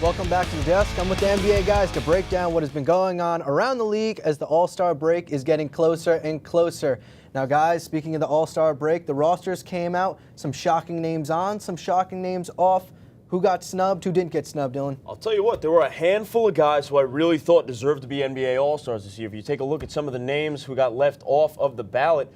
Welcome back to the desk. I'm with the NBA guys to break down what has been going on around the league as the All-Star break is getting closer and closer. Now, guys, speaking of the All-Star break, the rosters came out. Some shocking names on, some shocking names off. Who got snubbed? Who didn't get snubbed, Dylan? I'll tell you what, there were a handful of guys who I really thought deserved to be NBA All-Stars this year. If you take a look at some of the names who got left off of the ballot,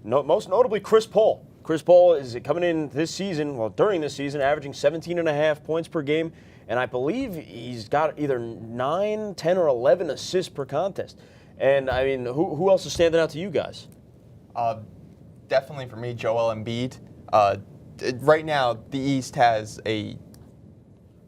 most notably Chris Paul. Chris Paul is coming in this season, during this season, averaging 17.5 points per game. And I believe he's got either 9, 10, or 11 assists per contest. And, I mean, who else is standing out to you guys? Definitely for me, Joel Embiid. Right now, the East has a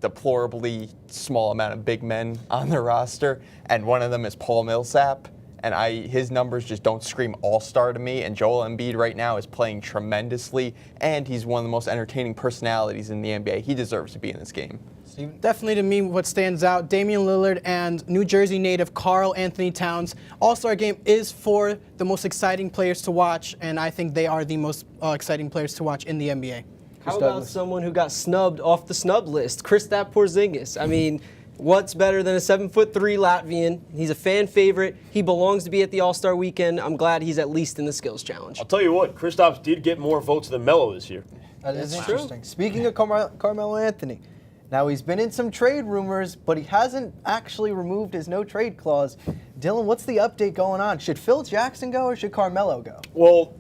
deplorably small amount of big men on their roster, and one of them is Paul Millsap. And his numbers just don't scream all-star to me. And Joel Embiid right now is playing tremendously, and he's one of the most entertaining personalities in the NBA. He deserves to be in this game. Definitely to me, what stands out, Damian Lillard and New Jersey native Karl Anthony Towns. All-Star game is for the most exciting players to watch, and I think they are the most exciting players to watch in the NBA. How about someone who got snubbed off the snub list, Kristaps Porzingis? I mean, what's better than a 7'3" Latvian? He's a fan favorite. He belongs to be at the All-Star weekend. I'm glad he's at least in the skills challenge. I'll tell you what, Kristaps did get more votes than Melo this year. That is interesting. Speaking of Carmelo Anthony, now he's been in some trade rumors, but he hasn't actually removed his no-trade clause. Dylan, what's the update going on? Should Phil Jackson go or should Carmelo go? Well,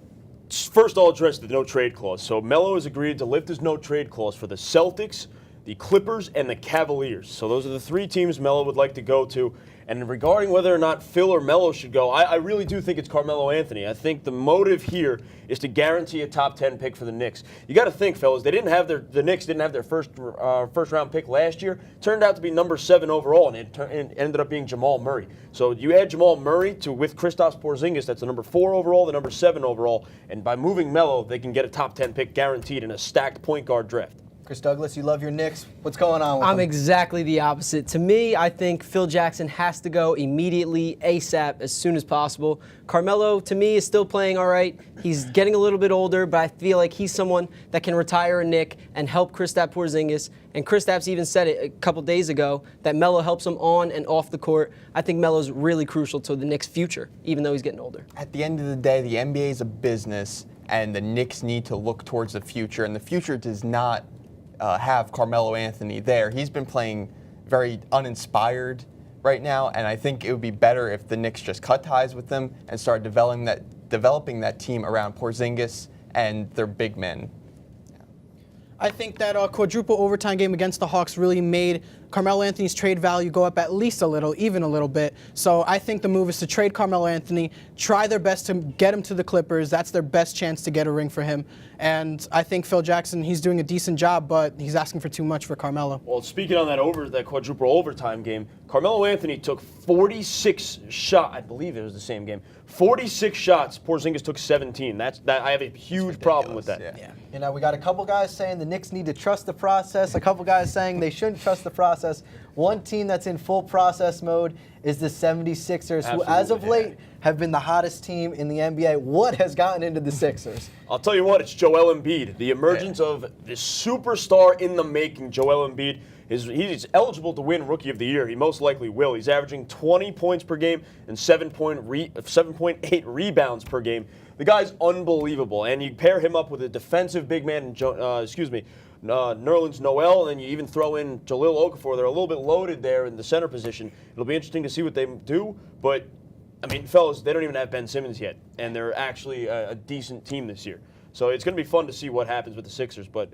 first I'll address the no-trade clause. So Melo has agreed to lift his no-trade clause for the Celtics, the Clippers, and the Cavaliers. So those are the three teams Melo would like to go to. And regarding whether or not Phil or Melo should go, I really do think it's Carmelo Anthony. I think the motive here is to guarantee a top 10 pick for the Knicks. You got to think, fellas, the Knicks didn't have their first round pick last year. Turned out to be number 7 overall, and it ended up being Jamal Murray. So you add Jamal Murray with Kristaps Porzingis, that's the number 4 overall, the number 7 overall, and by moving Melo, they can get a top 10 pick guaranteed in a stacked point guard draft. Chris Douglas, you love your Knicks. What's going on with them? I'm exactly the opposite. To me, I think Phil Jackson has to go immediately, ASAP, as soon as possible. Carmelo, to me, is still playing all right. He's getting a little bit older, but I feel like he's someone that can retire a Knick and help Kristaps Porzingis. And Kristaps even said it a couple days ago that Melo helps him on and off the court. I think Melo's really crucial to the Knicks' future, even though he's getting older. At the end of the day, the NBA is a business, and the Knicks need to look towards the future, and the future does not have Carmelo Anthony there. He's been playing very uninspired right now, and I think it would be better if the Knicks just cut ties with them and start developing that team around Porzingis and their big men. I think that quadruple overtime game against the Hawks really made Carmelo Anthony's trade value go up at least a little, even a little bit. So I think the move is to trade Carmelo Anthony, try their best to get him to the Clippers. That's their best chance to get a ring for him. And I think Phil Jackson, he's doing a decent job, but he's asking for too much for Carmelo. Well, speaking on that quadruple overtime game, Carmelo Anthony took 46 shots. I believe it was the same game. 46 shots. Porzingis took 17. I have a huge problem with that. Yeah. You know, we got a couple guys saying the Knicks need to trust the process. A couple guys saying they shouldn't trust the process. One team that's in full process mode is the 76ers, who as of late have been the hottest team in the NBA. What has gotten into the Sixers? I'll tell you what, it's Joel Embiid. The emergence of this superstar in the making, Joel Embiid. He's eligible to win Rookie of the Year. He most likely will. He's averaging 20 points per game and 7.8 rebounds per game. The guy's unbelievable, and you pair him up with a defensive big man, Nerlens Noel, and you even throw in Jahlil Okafor. They're a little bit loaded there in the center position. It'll be interesting to see what they do, but, I mean, fellas, they don't even have Ben Simmons yet, and they're actually a decent team this year. So it's going to be fun to see what happens with the Sixers, but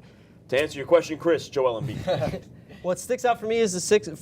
to answer your question, Chris, Joel Embiid. What sticks out for me is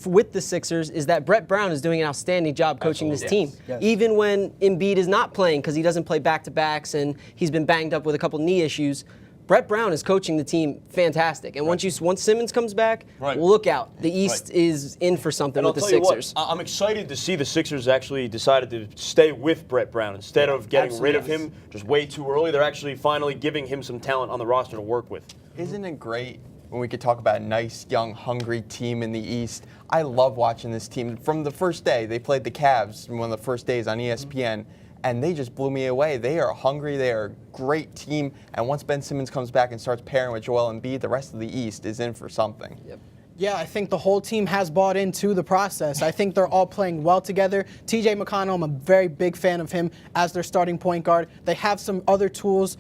with the Sixers is that Brett Brown is doing an outstanding job coaching this team. Yes. Even when Embiid is not playing because he doesn't play back-to-backs and he's been banged up with a couple knee issues, Brett Brown is coaching the team fantastic. And once Simmons comes back, look out. The East is in for something with the Sixers. I'm excited to see the Sixers actually decided to stay with Brett Brown instead of getting rid of him just way too early. They're actually finally giving him some talent on the roster to work with. Isn't it great when we could talk about a nice, young, hungry team in the East? I love watching this team. From the first day, they played the Cavs one of the first days on ESPN, and they just blew me away. They are hungry. They are a great team. And once Ben Simmons comes back and starts pairing with Joel Embiid, the rest of the East is in for something. Yep. Yeah, I think the whole team has bought into the process. I think they're all playing well together. TJ McConnell, I'm a very big fan of him as their starting point guard. They have some other tools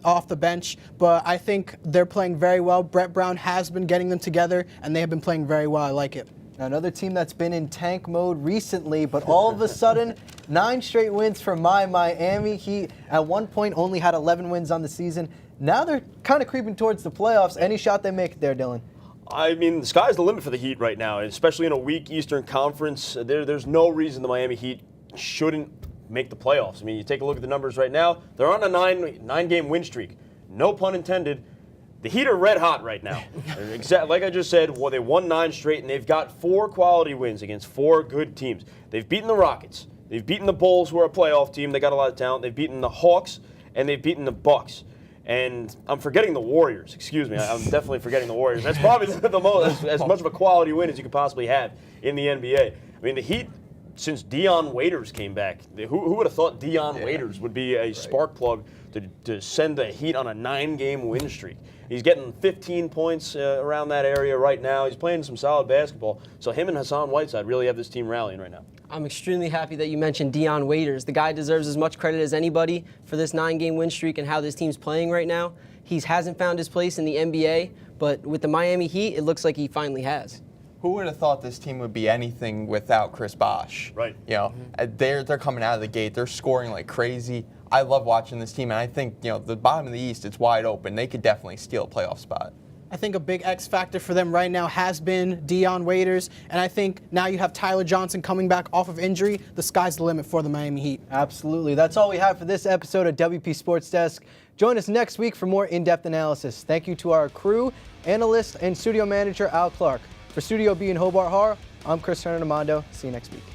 off the bench, but I think they're playing very well. Brett Brown has been getting them together, and they have been playing very well. I like it. Another team that's been in tank mode recently, but all of a sudden, 9 straight wins for my Miami Heat. At one point, only had 11 wins on the season. Now they're kind of creeping towards the playoffs. Any shot they make there, Dylan? I mean, the sky's the limit for the Heat right now, especially in a weak Eastern Conference. There's no reason the Miami Heat shouldn't make the playoffs. I mean, you take a look at the numbers right now. They're on a nine-game win streak. No pun intended. The Heat are red hot right now. Like I just said, they won 9 straight, and they've got 4 quality wins against 4 good teams. They've beaten the Rockets. They've beaten the Bulls, who are a playoff team. They got a lot of talent. They've beaten the Hawks, and they've beaten the Bucks. And I'm forgetting the Warriors. Excuse me. I'm definitely forgetting the Warriors. That's probably the most, as much of a quality win as you could possibly have in the NBA. I mean, the Heat, since Dion Waiters came back, who would have thought Dion Waiters would be a spark plug to send the Heat on a 9-game win streak? He's getting 15 points around that area right now. He's playing some solid basketball. So him and Hassan Whiteside really have this team rallying right now. I'm extremely happy that you mentioned Dion Waiters. The guy deserves as much credit as anybody for this 9-game win streak and how this team's playing right now. He hasn't found his place in the NBA, but with the Miami Heat, it looks like he finally has. Who would have thought this team would be anything without Chris Bosh? Right. You know, they're coming out of the gate. They're scoring like crazy. I love watching this team, and I think, you know, the bottom of the East, it's wide open. They could definitely steal a playoff spot. I think a big X factor for them right now has been Dion Waiters, and I think now you have Tyler Johnson coming back off of injury. The sky's the limit for the Miami Heat. Absolutely. That's all we have for this episode of WP Sports Desk. Join us next week for more in-depth analysis. Thank you to our crew, analyst, and studio manager, Al Clarke. For Studio B in Hobart Harbor, I'm Chris Hernando. See you next week.